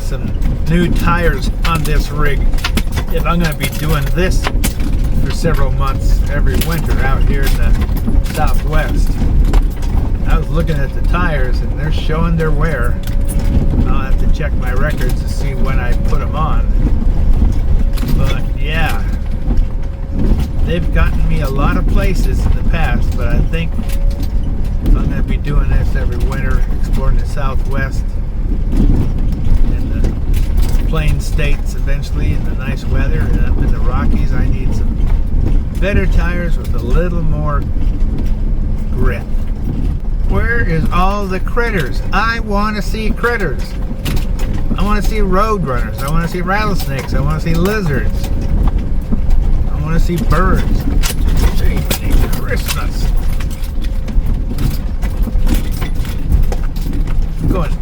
some new tires on this rig if I'm going to be doing this for several months every winter out here in the Southwest. I was looking at the tires and they're showing their wear. I'll have to check my records to see when I put them on. But yeah, they've gotten me a lot of places in the past, but I think I'm going to be doing this every winter, exploring the Southwest and the plain states eventually in the nice weather, and up in the Rockies I need some better tires with a little more grip. Where is all the critters? I want to see critters. I want to see road runners. I want to see rattlesnakes. I want to see lizards. I want to see birds. Gee, Christmas. I'm going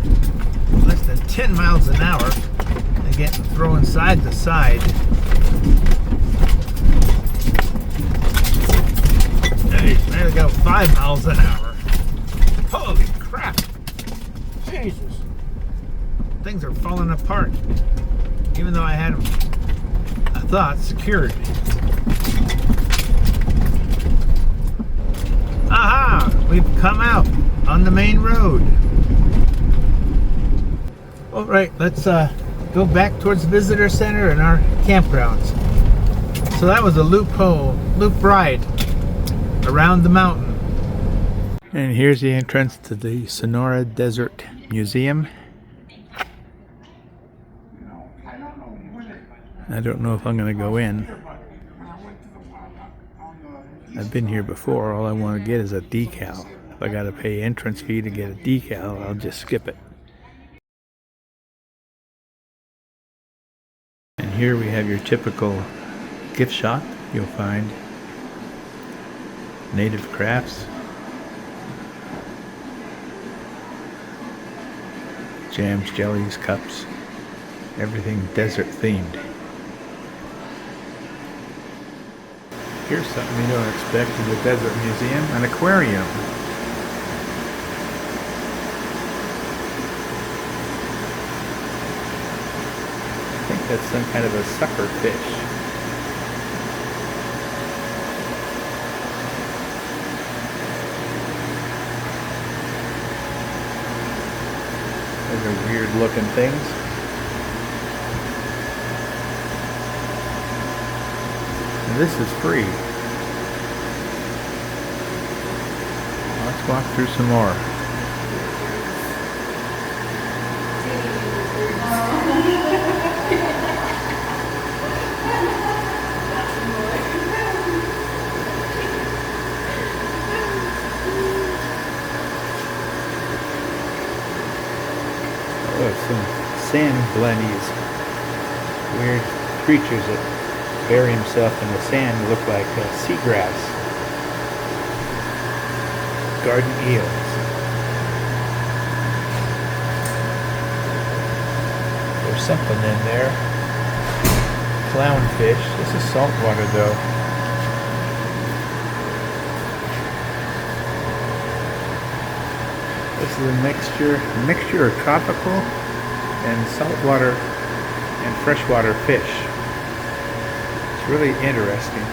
less than 10 miles an hour and getting thrown side to side. Hey, there we go, 5 miles an hour. Holy crap! Jesus! Things are falling apart. Even though I had them, I thought, secured. Aha! We've come out on the main road. Alright, let's go back towards the visitor center and our campgrounds. So that was a loop ride around the mountain. And here's the entrance to the Sonora Desert Museum. I don't know if I'm going to go in. I've been here before. All I want to get is a decal. If I got to pay entrance fee to get a decal, I'll just skip it. And here we have your typical gift shop. You'll find native crafts, jams, jellies, cups, everything desert themed. Here's something you don't expect in the Desert Museum, an aquarium. I think that's some kind of a sucker fish. Those are weird looking things. And this is free. Let's walk through some more. Some sand blennies, weird creatures that bury himself in the sand, look like seagrass, garden eels. There's something in there. Clownfish. This is saltwater though. This is a mixture of tropical and saltwater and freshwater fish. It's really interesting.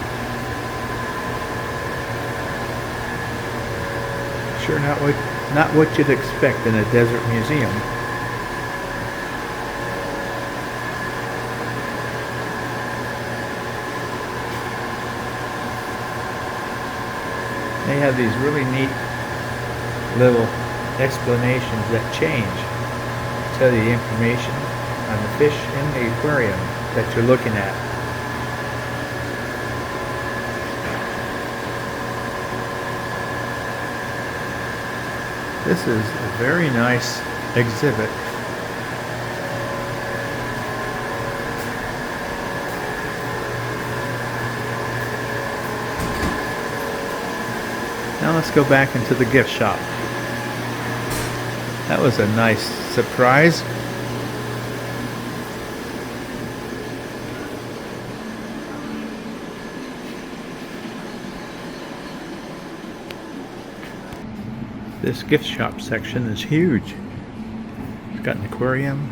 Sure not what you'd expect in a desert museum. They have these really neat little explanations that change, tell you information on the fish in the aquarium that you're looking at. This is a very nice exhibit. Now let's go back into the gift shop. That was a nice surprise. This gift shop section is huge. It's got an aquarium,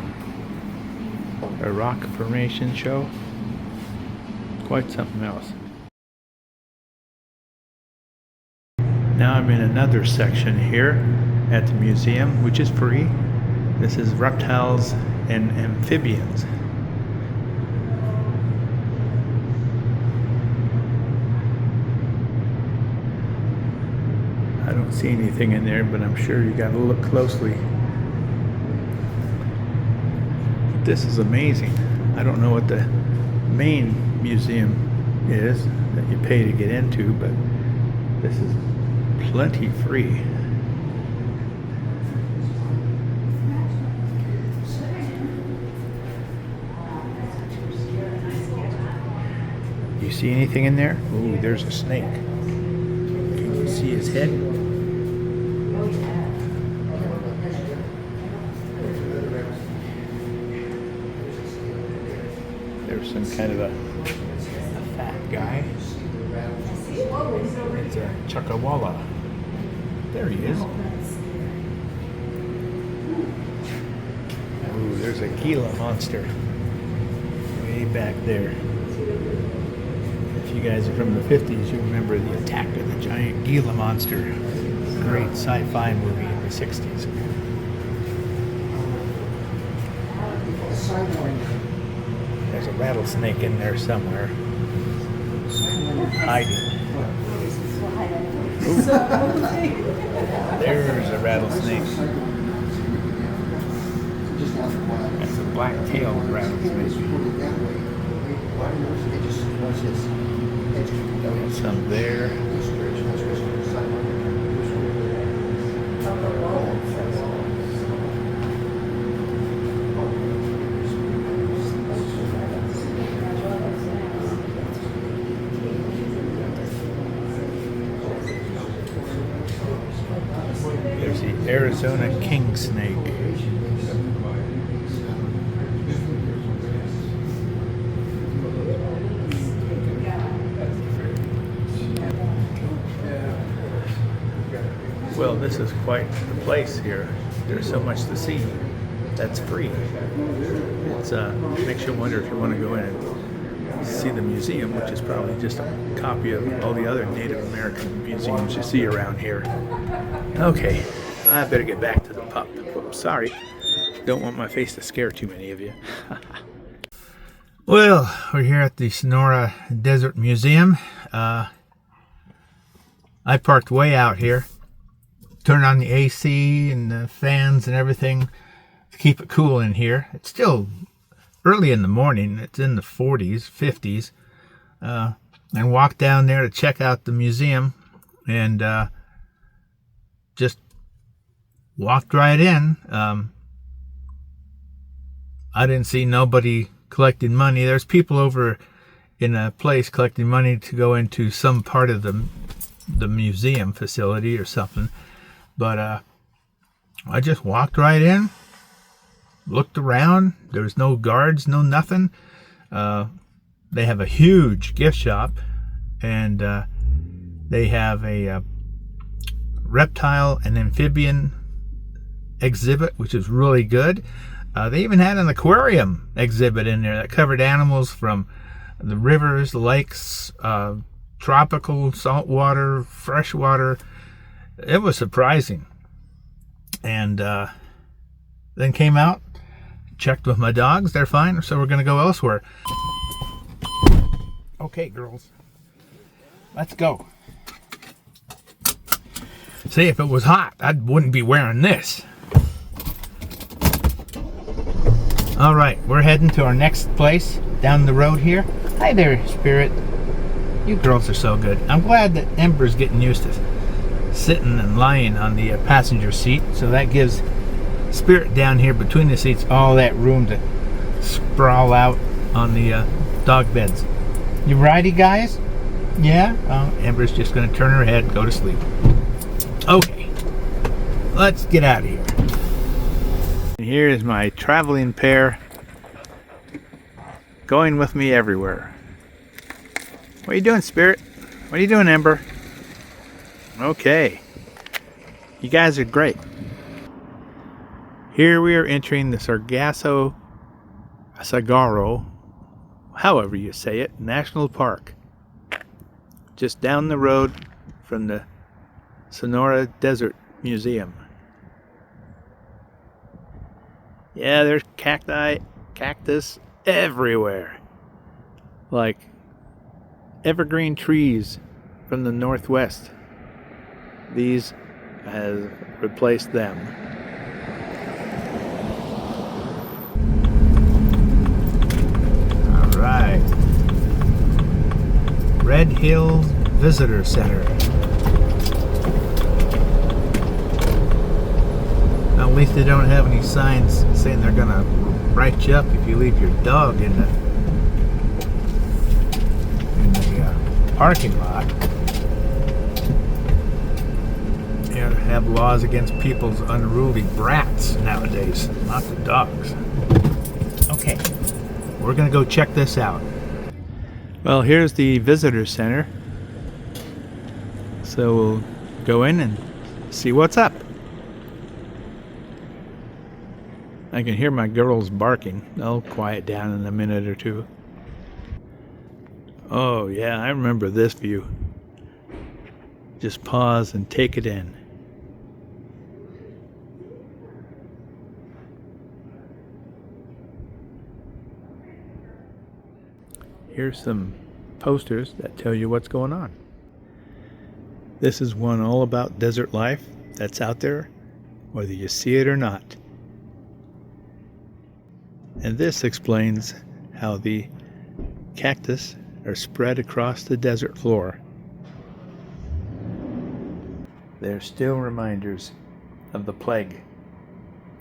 A rock formation show. Quite something else. Now I'm in another section here at the museum, which is free. This is reptiles and amphibians. I don't see anything in there, but I'm sure you gotta look closely. This is amazing. I don't know what the main museum is that you pay to get into, but this is plenty free. You see anything in there? Ooh, there's a snake. Can you see his head? There's some kind of a fat guy. It's a chuckawalla. There he is. Ooh, there's a Gila monster way back there. If you guys are from the 50s, you remember the Attack of the Giant Gila Monster. Great sci-fi movie in the 60s. There's a rattlesnake in there somewhere. Hiding. Ooh. There's a rattlesnake. That's a black-tailed rattlesnake. There's some there. There's the Arizona king snake. Well, this is quite the place here. There's so much to see that's free. It makes you wonder if you want to go in and see the museum, which is probably just a copy of all the other Native American museums you see around here. Okay, I better get back to the pup. Whoops, sorry. Don't want my face to scare too many of you. Well, we're here at the Sonora Desert Museum. I parked way out here. Turned on the AC and the fans and everything to keep it cool in here. It's still early in the morning. It's in the 40s, 50s. And walked down there to check out the museum and just walked right in. I didn't see nobody collecting money. There's people over in a place collecting money to go into some part of the museum facility or something. But I just walked right in, looked around. There was no guards, no nothing. They have a huge gift shop, and they have a reptile and amphibian exhibit, which is really good. They even had an aquarium exhibit in there that covered animals from the rivers, the lakes, tropical, saltwater, freshwater. It was surprising. And then came out, checked with my dogs. They're fine, so we're going to go elsewhere. Okay, girls. Let's go. See, if it was hot, I wouldn't be wearing this. All right, we're heading to our next place down the road here. Hi there, Spirit. You girls are so good. I'm glad that Ember's getting used to sitting and lying on the passenger seat, so that gives Spirit down here between the seats all that room to sprawl out on the dog beds. You righty, guys? Yeah? Ember's just going to turn her head and go to sleep. Okay, let's get out of here. And here is my traveling pair going with me everywhere. What are you doing, Spirit? What are you doing, Ember? Okay, you guys are great. Here we are entering the Sargasso Saguaro, however you say it, National Park. Just down the road from the Sonora Desert Museum. Yeah, there's cactus everywhere. Like evergreen trees from the northwest. These have replaced them. All right. Red Hill Visitor Center. Now, at least they don't have any signs saying they're gonna write you up if you leave your dog in the parking lot. They have laws against people's unruly brats nowadays, not the dogs. Okay, we're gonna go check this out. Well, here's the visitor center. So we'll go in and see what's up. I can hear my girls barking. They'll quiet down in a minute or two. Oh yeah, I remember this view. Just pause and take it in. Here's some posters that tell you what's going on. This is one all about desert life that's out there, whether you see it or not. And this explains how the cactus are spread across the desert floor. They're still reminders of the plague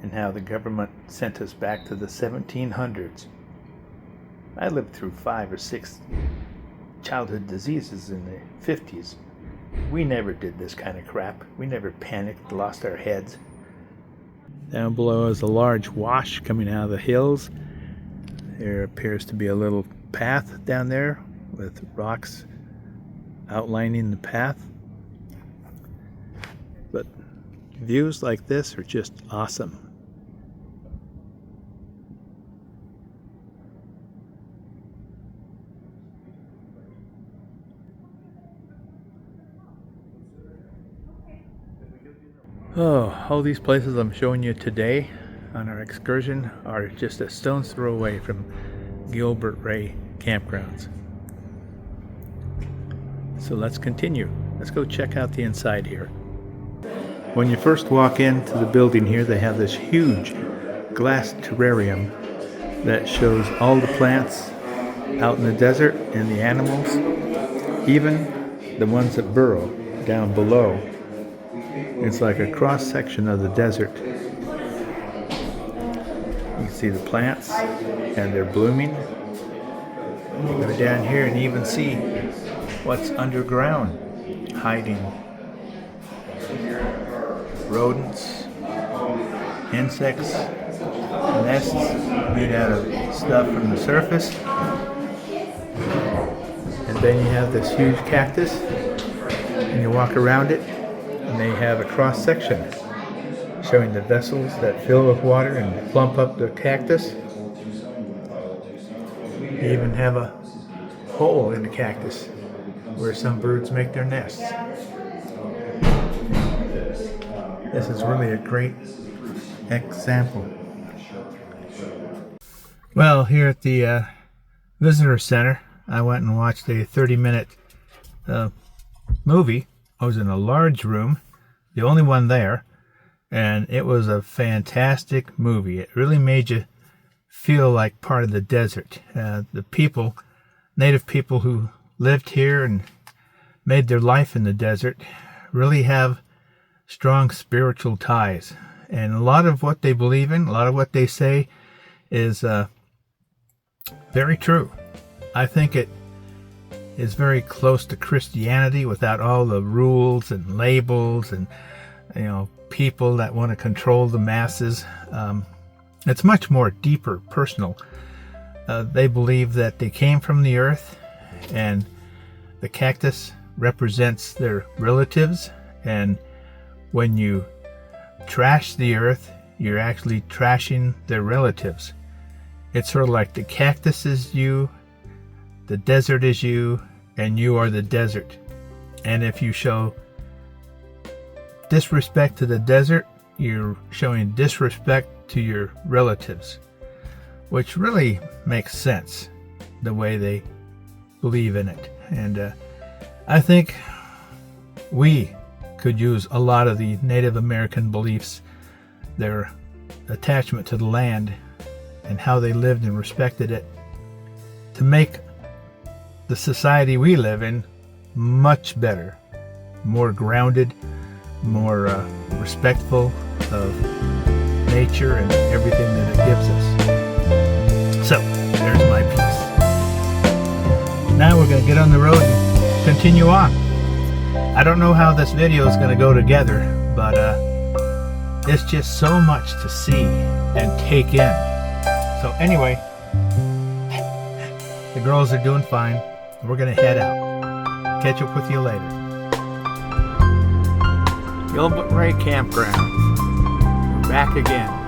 and how the government sent us back to the 1700s. I lived through 5 or 6 childhood diseases in the 50s. We never did this kind of crap. We never panicked, lost our heads. Down below is a large wash coming out of the hills. There appears to be a little path down there with rocks outlining the path. But views like this are just awesome. Oh, all these places I'm showing you today on our excursion are just a stone's throw away from Gilber Ray Campgrounds. So let's continue. Let's go check out the inside here. When you first walk into the building here, they have this huge glass terrarium that shows all the plants out in the desert and the animals, even the ones that burrow down below. It's like a cross section of the desert. You can see the plants and they're blooming. You go down here and even see what's underground, hiding rodents, insects, nests made out of stuff from the surface. And then you have this huge cactus and you walk around it and they have a cross section showing the vessels that fill with water and plump up the cactus. You even have a hole in the cactus where some birds make their nests. This is really a great example. Well, here at the visitor center, I went and watched a 30-minute movie. I was in a large room, the only one there, and it was a fantastic movie. It really made you feel like part of the desert. The people, native people who lived here and made their life in the desert, really have strong spiritual ties. And a lot of what they believe in, a lot of what they say is very true. I think it is very close to Christianity without all the rules and labels and, you know, people that want to control the masses. It's much more deeper, personal. They believe that they came from the earth and the cactus represents their relatives, and when you trash the earth, you're actually trashing their relatives. It's sort of like the cactus is you, the desert is you, and you are the desert. And if you show disrespect to the desert, you're showing disrespect to your relatives, which really makes sense the way they believe in it. And I think we could use a lot of the Native American beliefs, their attachment to the land and how they lived and respected it, to make the society we live in much better, more grounded, more respectful of nature and everything that it gives us. So there's my piece. Now we're going to get on the road and continue on. I don't know how this video is going to go together, but it's just so much to see and take in. So anyway, the girls are doing fine. We're going to head out. Catch up with you later. Gilber Ray Campground. We're back again.